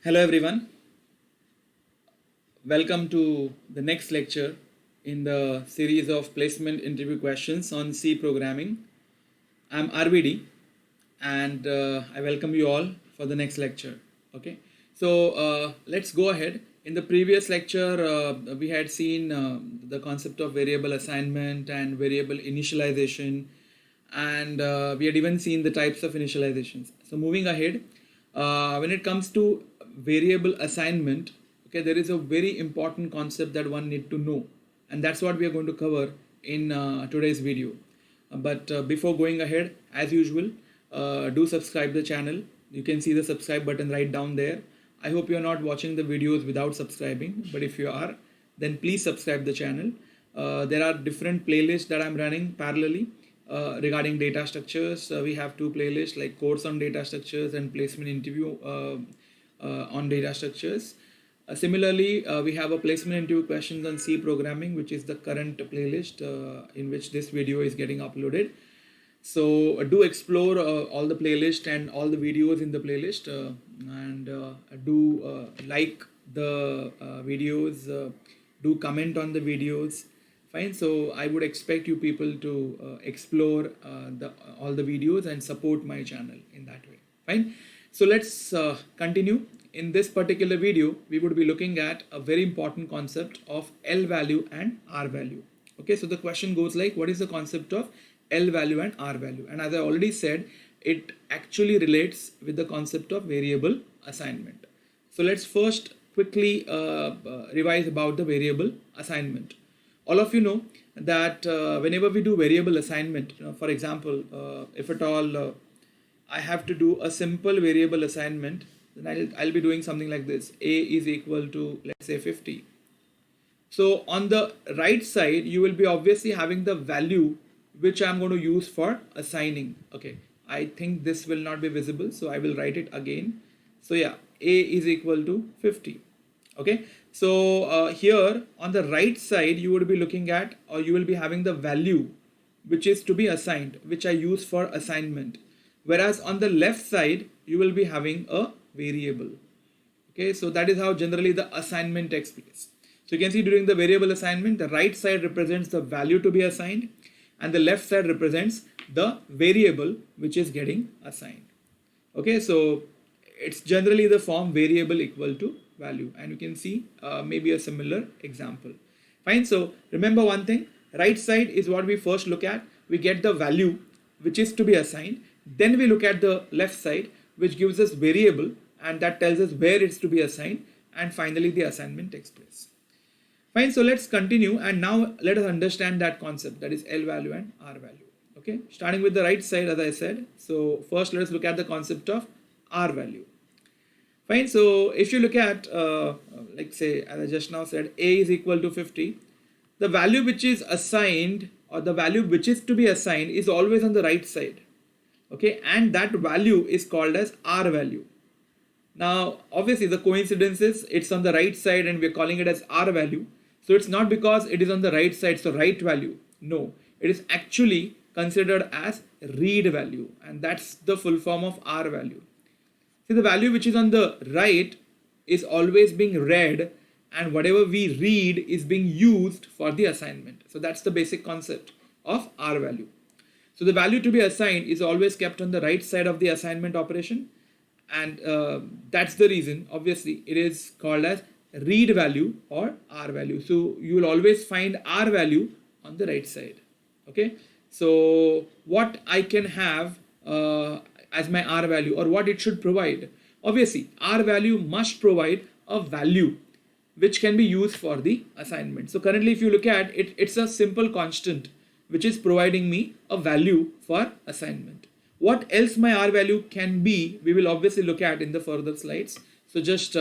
Hello everyone, welcome to the next lecture in the series of placement interview questions on C programming. I'm RVD and I welcome you all for the next lecture. Okay, so let's go ahead. In the previous lecture, we had seen the concept of variable assignment and variable initialization, and we had even seen the types of initializations. So moving ahead, when it comes to variable assignment, okay, there is a very important concept that one need to know, and that's what we are going to cover in today's video. But before going ahead, as usual, do subscribe the channel. You can see the subscribe button right down there. I hope you are not watching the videos without subscribing, but if you are, then please subscribe the channel. There are different playlists that I'm running parallelly regarding data structures. We have two playlists like course on data structures and placement interview on data structures. Similarly, we have a placement interview questions on C programming, which is the current playlist in which this video is getting uploaded. So do explore all the playlist and all the videos in the playlist, and do like the videos, do comment on the videos. Fine. So I would expect you people to explore all the videos and support my channel in that way. Fine. So let's continue. In this particular video, we would be looking at a very important concept of L value and R value. Okay, so the question goes like, what is the concept of L value and R value? And as I already said, it actually relates with the concept of variable assignment. So let's first quickly revise about the variable assignment. All of you know that whenever we do variable assignment, for example, if at all I have to do a simple variable assignment, then I'll be doing something like this. A is equal to, let's say, 50. So on the right side, you will be obviously having the value which I'm going to use for assigning. Okay, I think this will not be visible, so I will write it again. So yeah, A is equal to 50. Okay, so here on the right side, you would be looking at, or you will be having the value which is to be assigned, which I use for assignment. Whereas on the left side, you will be having a variable. Okay, so that is how generally the assignment takes place. So you can see during the variable assignment, the right side represents the value to be assigned and the left side represents the variable which is getting assigned. Okay, so it's generally the form variable equal to value, and you can see maybe a similar example. Fine, so remember one thing, right side is what we first look at. We get the value which is to be assigned. Then we look at the left side, which gives us variable, and that tells us where it's to be assigned, and finally the assignment takes place. Fine, so let's continue, and now let us understand that concept, that is L value and R value. Okay, starting with the right side, as I said. So first let us look at the concept of R value. Fine, so if you look at, like say, as I just now said, A is equal to 50, the value which is assigned, or the value which is to be assigned, is always on the right side. Okay, and that value is called as R value. Now obviously the coincidence is it's on the right side and we're calling it as R value. So it's not because it is on the right side, so right value. No, it is actually considered as read value, and that's the full form of R value. See, the value which is on the right is always being read, and whatever we read is being used for the assignment. So that's the basic concept of R value. So the value to be assigned is always kept on the right side of the assignment operation, and that's the reason obviously it is called as read value or R value. So you will always find R value on the right side. Okay, so what I can have as my R value, or what it should provide, obviously R value must provide a value which can be used for the assignment. So currently if you look at it, it's a simple constant which is providing me a value for assignment. What else my R value can be, we will obviously look at in the further slides. So just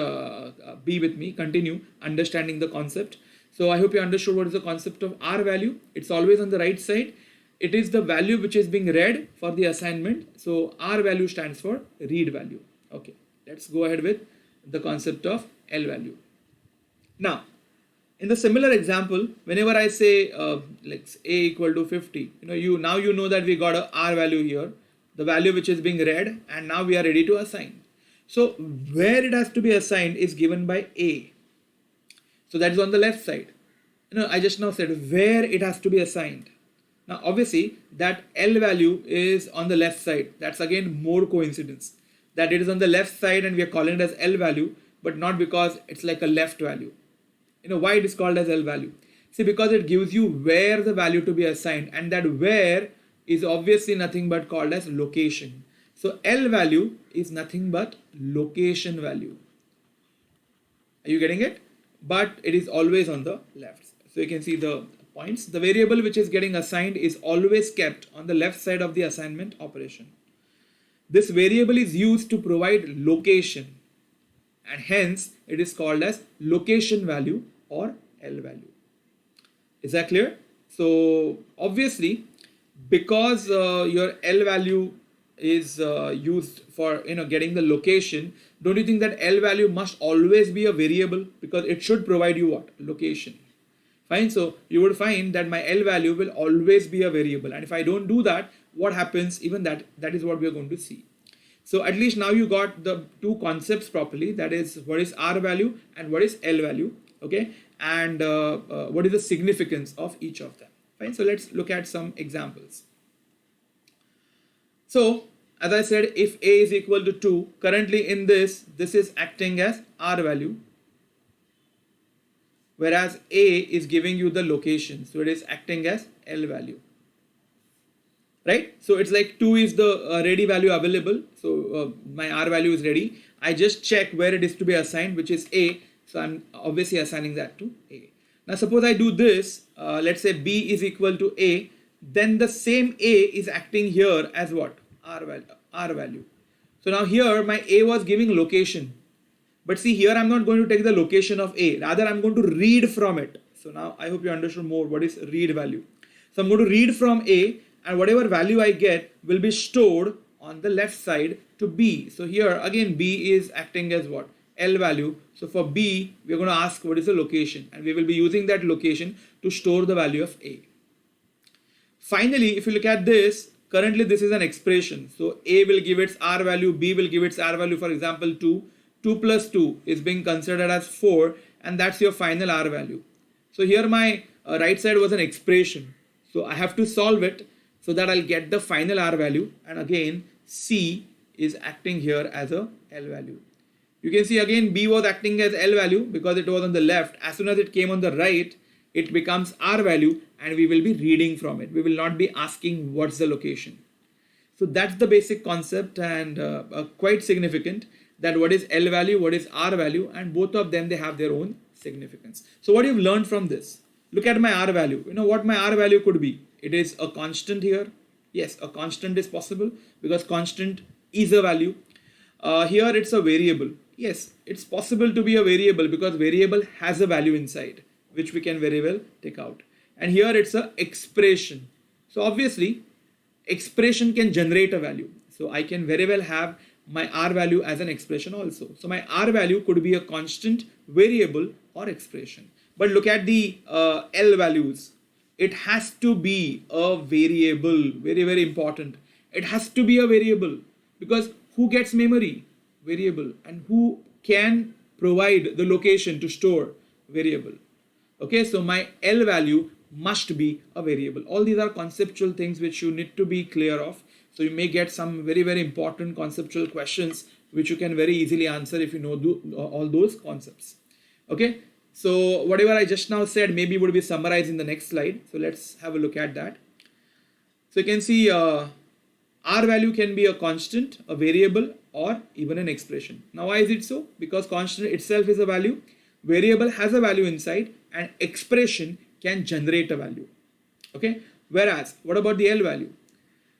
be with me, continue understanding the concept. So I hope you understood what is the concept of R value. It's always on the right side. It is the value which is being read for the assignment. So R value stands for read value. Okay, let's go ahead with the concept of L value. Now, in the similar example, whenever I say like A equal to 50, you know that we got a R value here, the value which is being read, and now we are ready to assign. So where it has to be assigned is given by A. So that is on the left side. I just now said where it has to be assigned. Now obviously that L value is on the left side. That's again more coincidence that it is on the left side and we are calling it as L value, but not because it's like a left value. Why it is called as L value? See, because it gives you where the value to be assigned, and that where is obviously nothing but called as location. So L value is nothing but location value. Are you getting it? But it is always on the left. So you can see the points. The variable which is getting assigned is always kept on the left side of the assignment operation. This variable is used to provide location, and hence it is called as location value or L value. Is that clear? So obviously, because your L value is used for getting the location, don't you think that L value must always be a variable, because it should provide you what? Location. Fine. So you would find that my L value will always be a variable, and if I don't do that, what happens? Even that is what we are going to see. So at least now you got the two concepts properly, that is what is R value and what is L value, okay, and what is the significance of each of them. Fine. So let's look at some examples. So as I said, if A is equal to 2, currently in this is acting as R value, whereas A is giving you the location, so it is acting as L value. Right? So it's like 2 is the ready value available. So my R value is ready. I just check where it is to be assigned, which is A. So I'm obviously assigning that to A. Now suppose I do this, let's say B is equal to A, then the same A is acting here as what? R value. So now here my A was giving location. But see, here I'm not going to take the location of A. Rather, I'm going to read from it. So now I hope you understood more what is read value. So I'm going to read from A, and whatever value I get will be stored on the left side to B. So here again B is acting as what? L value. So for B we are going to ask what is the location, and we will be using that location to store the value of A. Finally, if you look at this, currently this is an expression. So A will give its R value, B will give its R value, for example 2. 2 plus 2 is being considered as 4, and that's your final R value. So here my right side was an expression. So I have to solve it so that I'll get the final R value, and again C is acting here as a L value. You can see again B was acting as L value because it was on the left. As soon as it came on the right, it becomes R value, and we will be reading from it. We will not be asking what's the location. So that's the basic concept, and quite significant, that what is L value, what is R value, and both of them, they have their own significance. So what you've learned from this, look at my R value. You know what my R value could be? It is a constant here. Yes, a constant is possible because constant is a value. Here it's a variable. Yes, it's possible to be a variable because variable has a value inside, which we can very well take out. And here it's a expression. So obviously expression can generate a value. So I can very well have my R value as an expression also. So my R value could be a constant, variable, or expression. But look at the L values. It has to be a variable. Very, very important. It has to be a variable, because who gets memory? Variable. And who can provide the location to store? Variable. Okay, so my L value must be a variable. All these are conceptual things which you need to be clear of. So you may get some very, very important conceptual questions which you can very easily answer if you know all those concepts. Okay, so whatever I just now said maybe would be summarized in the next slide. So let's have a look at that. So you can see R value can be a constant, a variable, or even an expression. Now why is it so? Because constant itself is a value, variable has a value inside, and expression can generate a value. Okay, whereas what about the L value?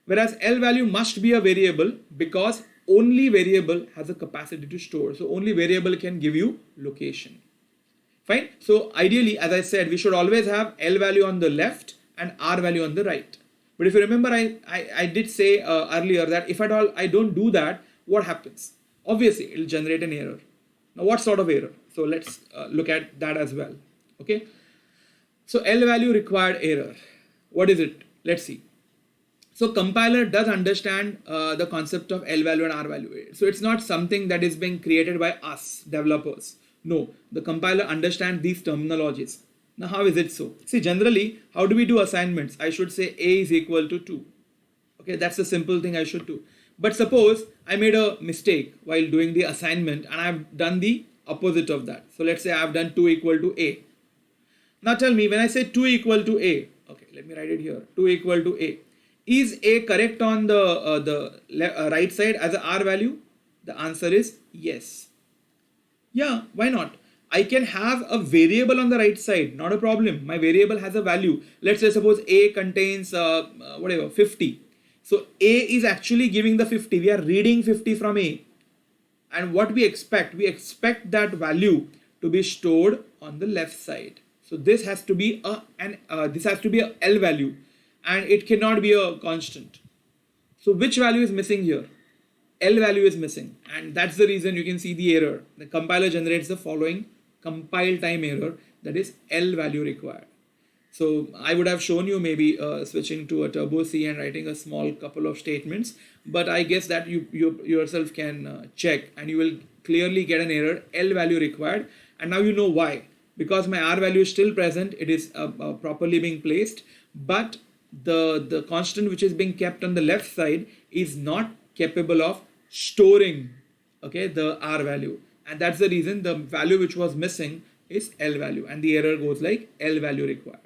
Whereas L value must be a variable because only variable has a capacity to store. So only variable can give you location. Fine. So ideally, as I said, we should always have L value on the left and R value on the right. But if you remember, I did say earlier that if at all I don't do that, what happens? Obviously, it will generate an error. Now, what sort of error? So let's look at that as well. Okay. So L value required error. What is it? Let's see. So compiler does understand the concept of L value and R value. So it's not something that is being created by us developers. No, the compiler understands these terminologies. Now how is it so? See, generally, how do we do assignments? I should say A is equal to 2. Okay, that's the simple thing I should do. But suppose I made a mistake while doing the assignment and I've done the opposite of that. So let's say I've done 2 equal to A. Now tell me, when I say 2 equal to A, okay, let me write it here, 2 equal to A. Is A correct on the right side as a R value? The answer is yes. Yeah, why not? I can have a variable on the right side, not a problem. My variable has a value. Let's say suppose A contains whatever 50. So A is actually giving the 50. We are reading 50 from A. And what we expect that value to be stored on the left side. So this has to be a L value, and it cannot be a constant. So which value is missing here? L value is missing, and that's the reason you can see the error. The compiler generates the following compile time error, that is L value required. So I would have shown you maybe switching to a Turbo C and writing a small couple of statements, but I guess that you yourself can check, and you will clearly get an error, L value required. And now you know why. Because my R value is still present, it is properly being placed, but the constant which is being kept on the left side is not capable of storing, okay, the R value. And that's the reason the value which was missing is L value, and the error goes like L value required.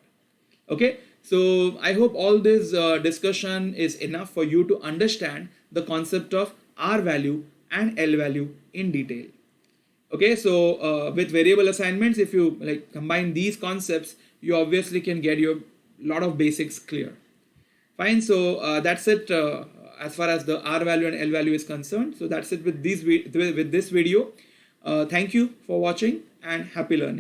Okay, so I hope all this discussion is enough for you to understand the concept of R value and L value in detail. Okay, so with variable assignments, if you like combine these concepts, you obviously can get your lot of basics clear. Fine, so that's it as far as the R value and L value is concerned. So that's it with this video. Thank you for watching and happy learning.